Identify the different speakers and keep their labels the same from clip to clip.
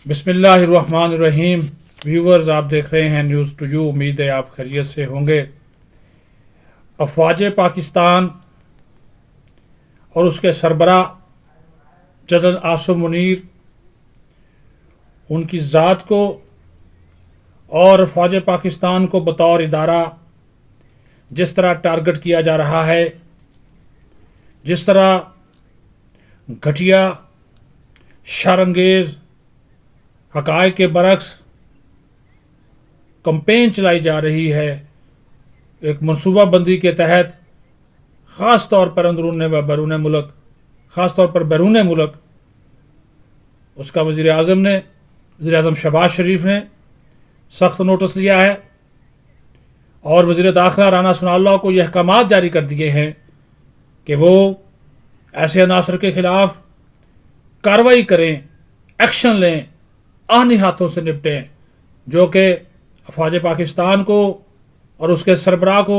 Speaker 1: बिस्मिल्लाहिर्रहमानिर्रहीम। व्यूवर्स, आप देख रहे हैं न्यूज़ टू यू। उम्मीद है आप खैरियत से होंगे। अफवाज पाकिस्तान और उसके सरबरा जनरल आसिम मुनीर, उनकी ज़ात को और अफवाज पाकिस्तान को बतौर इदारा जिस तरह टारगेट किया जा रहा है, जिस तरह घटिया शर्मंगेज़ हक़ाइक़ के बरक्स कंपेन चलाई जा रही है, एक मनसूबा बंदी के तहत ख़ास तौर पर अंदरून व बैरून मुल्क, ख़ास तौर पर बैरून मुल्क, उसका वज़ीर आज़म शहबाज शरीफ ने सख्त नोटिस लिया है और वज़ीर दाखिला राना सनाउल्लाह को यह अहकामात जारी कर दिए हैं कि वो ऐसे अनासर के ख़िलाफ़ कार्रवाई करें, एक्शन लें, आहनी हाथों से निपटें जो कि अफवाज पाकिस्तान को और उसके सरबराह को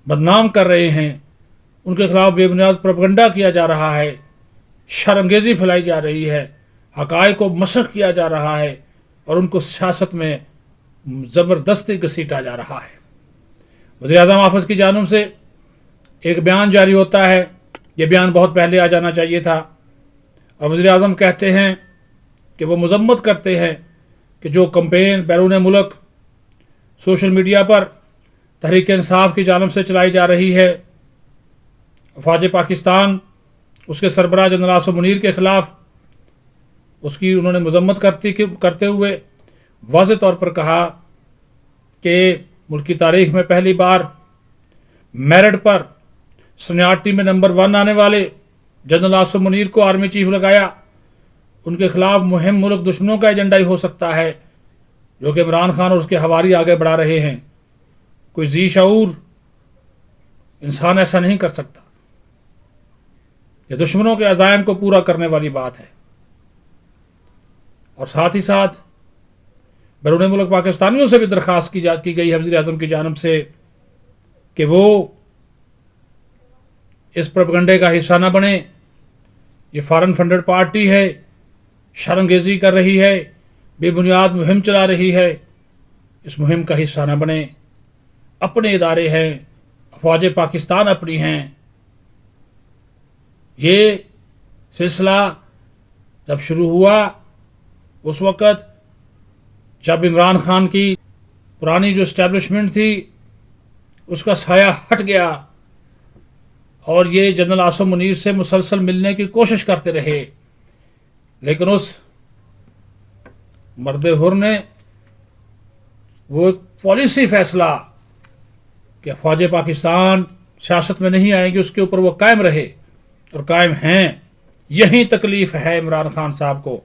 Speaker 1: बदनाम कर रहे हैं। उनके खिलाफ बेबुनियाद प्रोपेगेंडा किया जा रहा है, शर्मंगेज़ी फैलाई जा रही है, हक़ाइक़ को मसख़ किया जा रहा है और उनको सियासत में ज़बरदस्ती घसीटा जा रहा है। वज़ीर आज़म ऑफिस की जानिब से एक बयान जारी होता है। ये बयान बहुत पहले आ जाना चाहिए था और वज़ीर आज़म कहते हैं कि वो मज़म्मत करते हैं कि जो कंपेन बैरून मुल्क सोशल मीडिया पर तहरीक इंसाफ की जानिब से चलाई जा रही है, अफवाज पाकिस्तान उसके सरबराह जनरल आसिम मुनीर के ख़िलाफ़, उसकी उन्होंने मज़म्मत करते हुए वाज़ेह तौर पर कहा कि मुल्क की तारीख़ में पहली बार मेरिट पर सीनियरिटी में नंबर 1 आने वाले जनरल आसिम मुनीर को आर्मी चीफ लगाया। उनके ख़िलाफ़ मुहिम मुल्क दुश्मनों का एजेंडा ही हो सकता है जो कि इमरान खान और उसके हवारी आगे बढ़ा रहे हैं। कोई जी शऊर इंसान ऐसा नहीं कर सकता। ये दुश्मनों के अज़ाइम को पूरा करने वाली बात है। और साथ ही साथ बैरून मुल्क पाकिस्तानियों से भी दरख्वास्त की गई है वज़ीर आज़म की जानिब से कि वो इस प्रोपेगेंडे का हिस्सा न बने। ये फॉरेन फंडेड पार्टी है, शर्मंगेज़ी कर रही है, बेबुनियाद मुहिम चला रही है। इस मुहिम का हिस्सा न बने। अपने इदारे हैं, अफवाज पाकिस्तान अपनी हैं। ये सिलसिला जब शुरू हुआ उस वक़्त जब इमरान खान की पुरानी जो इस्टेब्लिशमेंट थी उसका साया हट गया और ये जनरल आसिम मुनीर से मुसलसल मिलने की कोशिश करते रहे, लेकिन उस मर्द हुर ने वो एक पॉलिसी फ़ैसला कि अफवाज पाकिस्तान सियासत में नहीं आएंगे, उसके ऊपर वो कायम रहे और कायम हैं। यही तकलीफ़ है इमरान खान साहब को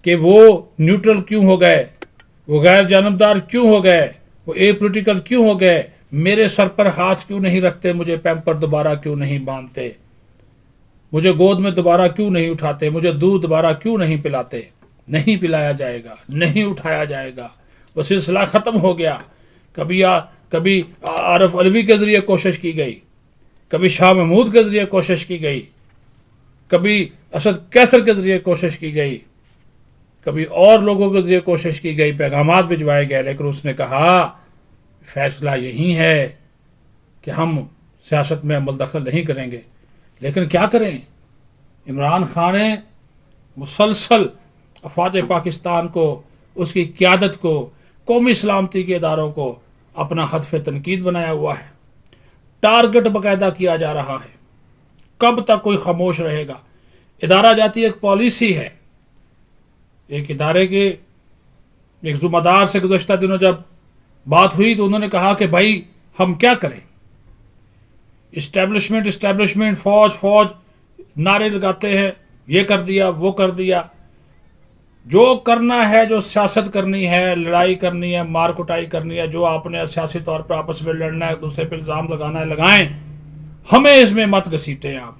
Speaker 1: कि वो न्यूट्रल क्यों हो गए, वो गैर जानबदार क्यों हो गए, वो एपॉलिटिकल क्यों हो गए, मेरे सर पर हाथ क्यों नहीं रखते, मुझे पैम्पर दोबारा क्यों नहीं बांधते, मुझे गोद में दोबारा क्यों नहीं उठाते, मुझे दूध दोबारा क्यों नहीं पिलाते। नहीं पिलाया जाएगा, नहीं उठाया जाएगा। वो सिलसिला ख़त्म हो गया। कभी आरफ अलवी के ज़रिए कोशिश की गई, कभी शाह महमूद के ज़रिए कोशिश की गई, कभी असद कैसर के ज़रिए कोशिश की गई, कभी और लोगों के ज़रिए कोशिश की गई, पैगामात भिजवाए गए, लेकिन उसने कहा फ़ैसला यही है कि हम सियासत में अमल दखल नहीं करेंगे। लेकिन क्या करें, इमरान खान ने मुसलसल अफवाज पाकिस्तान को, उसकी क़यादत को, कौमी सलामती के इदारों को अपना हदफ तनकीद बनाया हुआ है। टारगेट बाकायदा किया जा रहा है। कब तक कोई खामोश रहेगा। इदारा जाती एक पॉलिसी है। एक इदारे के एक ज़िम्मेदार से गुज़श्ता दिनों जब बात हुई तो उन्होंने कहा कि भाई हम क्या करें, इस्टेब्लिशमेंट फौज नारे लगाते हैं, ये कर दिया वो कर दिया। जो करना है, जो सियासत करनी है, लड़ाई करनी है, मार कुटाई करनी है, जो आपने सियासी तौर पर आपस में लड़ना है, दूसरे पर इल्ज़ाम लगाना है, लगाएं, हमें इसमें मत घसीटें आप।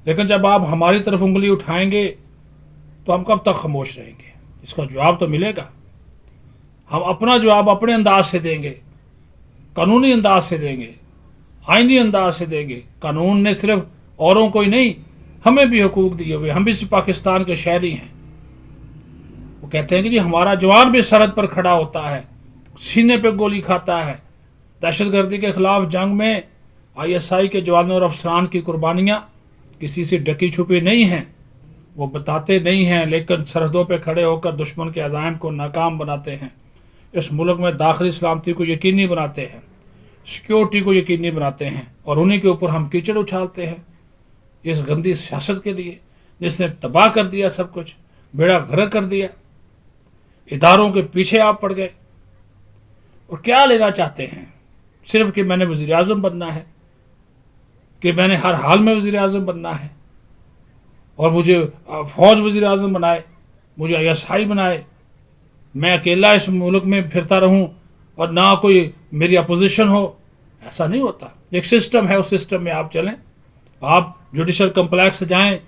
Speaker 1: लेकिन जब आप हमारी तरफ उंगली उठाएंगे तो हम कब तक खामोश रहेंगे। इसका जवाब तो मिलेगा। हम अपना जवाब अपने अंदाज से देंगे, कानूनी अंदाज से देंगे, आइनी अंदाज से देंगे। कानून ने सिर्फ औरों को ही नहीं, हमें भी हुकूक दिए हुए, हम भी पाकिस्तान के शहरी हैं। वो कहते हैं कि जी हमारा जवान भी सरहद पर खड़ा होता है, सीने पे गोली खाता है। दहशतगर्दी के खिलाफ जंग में ISI के जवानों और अफसरान की कुर्बानियाँ किसी से ढकी छुपी नहीं हैं, वो बताते नहीं हैं, लेकिन सरहदों पे खड़े होकर दुश्मन के अज़ाइम को नाकाम बनाते हैं। इस मुल्क में दाखिली सलामती को यकीनी बनाते हैं, सिक्योरिटी को यकीनी बनाते हैं, और उन्हीं के ऊपर हम कीचड़ उछालते हैं इस गंदी सियासत के लिए जिसने तबाह कर दिया, सब कुछ बेड़ा गर्क कर दिया। इदारों के पीछे आप पड़ गए और क्या लेना चाहते हैं? सिर्फ कि मैंने वज़ीर आज़म बनना है, कि मैंने हर हाल में वज़ीर आज़म बनना है, और मुझे फ़ौज वज़ीर आज़म बनाए, मुझे ISI बनाए, मैं अकेला इस मुल्क में फिरता रहूं और ना कोई मेरी अपोजिशन हो। ऐसा नहीं होता। एक सिस्टम है, उस सिस्टम में आप चलें। आप जुडिशल कम्प्लेक्स जाएं,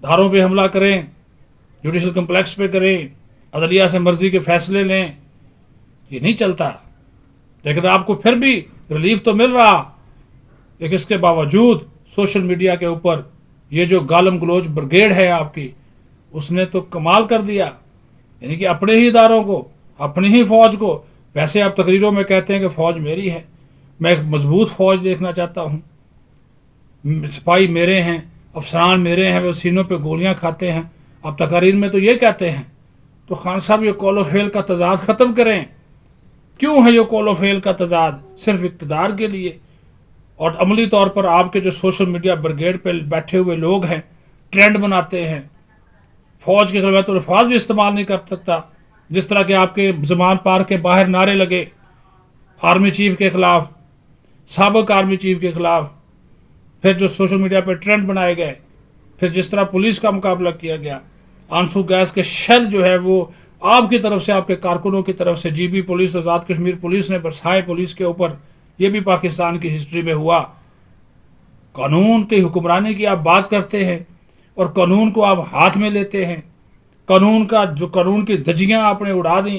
Speaker 1: धारों पे हमला करें, जुडिशल कम्प्लेक्स पे करें, अदलिया से मर्जी के फैसले लें, ये नहीं चलता। लेकिन आपको फिर भी रिलीफ तो मिल रहा, लेकिन इसके बावजूद सोशल मीडिया के ऊपर ये जो गालम गलोच ब्रिगेड है आपकी, उसने तो कमाल कर दिया। यानी कि अपने ही इदारों को, अपनी ही फ़ौज को, वैसे आप तकरीरों में कहते हैं कि फ़ौज मेरी है, मैं एक मजबूत फ़ौज देखना चाहता हूँ, सिपाही मेरे हैं, अफसरान मेरे हैं, वो सीनों पे गोलियां खाते हैं। आप तकरीर में तो ये कहते हैं। तो खान साहब ये कौल फेल का तजाद ख़त्म करें। क्यों है ये कौल फेल का तजाद? सिर्फ इक़्तिदार के लिए। और अमली तौर पर आपके जो सोशल मीडिया ब्रिगेड पे बैठे हुए लोग हैं, ट्रेंड बनाते हैं। फ़ौज के खिलाफ तो अल्फाज भी इस्तेमाल नहीं कर सकता, जिस तरह के आपके ज़मान पार के बाहर नारे लगे आर्मी चीफ के ख़िलाफ़, साबिक़ आर्मी चीफ के ख़िलाफ़, फिर जो सोशल मीडिया पर ट्रेंड बनाए गए, फिर जिस तरह पुलिस का मुकाबला किया गया, आंसू गैस के शेल जो है वो आपकी तरफ से, आपके कारकुनों की तरफ से GB police, Azad Kashmir police ने बरसाए पुलिस के ऊपर। ये भी पाकिस्तान की हिस्ट्री में हुआ। कानून की हुक्मरानी की आप बात करते हैं और कानून को आप हाथ में लेते हैं। कानून की धज्जियाँ आपने उड़ा दी।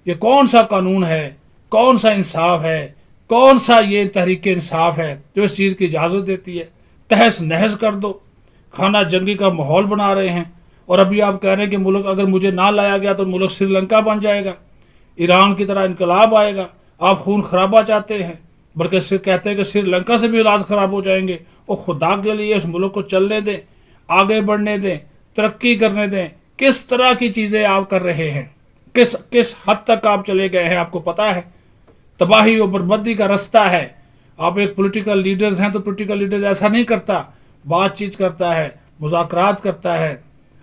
Speaker 1: ये कौन सा कानून है, कौन सा इंसाफ है, कौन सा ये तहरीक इंसाफ है जो इस चीज़ की इजाज़त देती है? तहस नहस कर दो। खाना जंगी का माहौल बना रहे हैं। और अभी आप कह रहे हैं कि मुल्क अगर मुझे ना लाया गया तो मुल्क श्रीलंका बन जाएगा, ईरान की तरह इनकलाब आएगा। आप खून खराबा चाहते हैं, बल्कि सिर्फ कहते हैं कि श्रीलंका से भी हालात ख़राब हो जाएंगे। और खुदा के लिए इस मुल्क को चलने दें, आगे बढ़ने दें, तरक्की करने दें। किस तरह की चीज़ें आप कर रहे हैं, किस हद तक आप चले गए हैं, आपको पता है? तबाही और बर्बादी का रास्ता है। आप एक पॉलिटिकल लीडर्स हैं तो पॉलिटिकल लीडर्स ऐसा नहीं करता, बातचीत करता है, मुज़ाकरात करता है,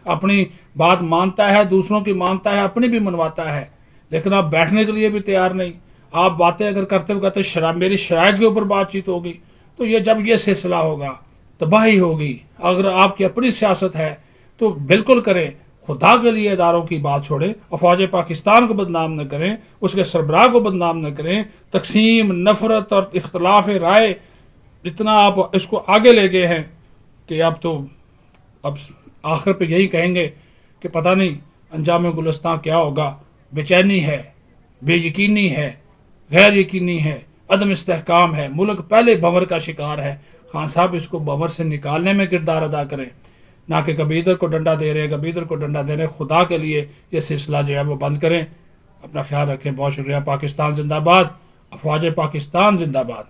Speaker 1: अपनी बात मानता है, दूसरों की मानता है, अपनी भी मनवाता है। लेकिन आप बैठने के लिए भी तैयार नहीं। आप बातें अगर करते हुए कहते मेरी शराइत के ऊपर बातचीत होगी, तो ये जब ये सिलसिला होगा तबाही होगी। अगर आपकी अपनी सियासत है तो बिल्कुल करें, खुदा के लिए इदारों की बात छोड़ें। अफवाज पाकिस्तान को बदनाम न करें, उसके सरबराह को बदनाम न करें। तकसीम, नफ़रत और इख्तलाफ राय इतना आप इसको आगे ले गए हैं कि अब आखिर पे यही कहेंगे कि पता नहीं अंजाम गुलिस्तान क्या होगा। बेचैनी है, बेयकीनी है, गैर यकीनी है, अदम इस्तेहकाम है। मुल्क पहले भंवर का शिकार है। खान साहब इसको भंवर से निकालने में किरदार अदा करें, ना कि कभी इधर को डंडा दे रहे, कभी इधर को डंडा दे रहे। खुदा के लिए ये सिलसिला जो है वो बंद करें। अपना ख्याल रखें। बहुत शुक्रिया। पाकिस्तान जिंदाबाद, अफवाज पाकिस्तान जिंदाबाद।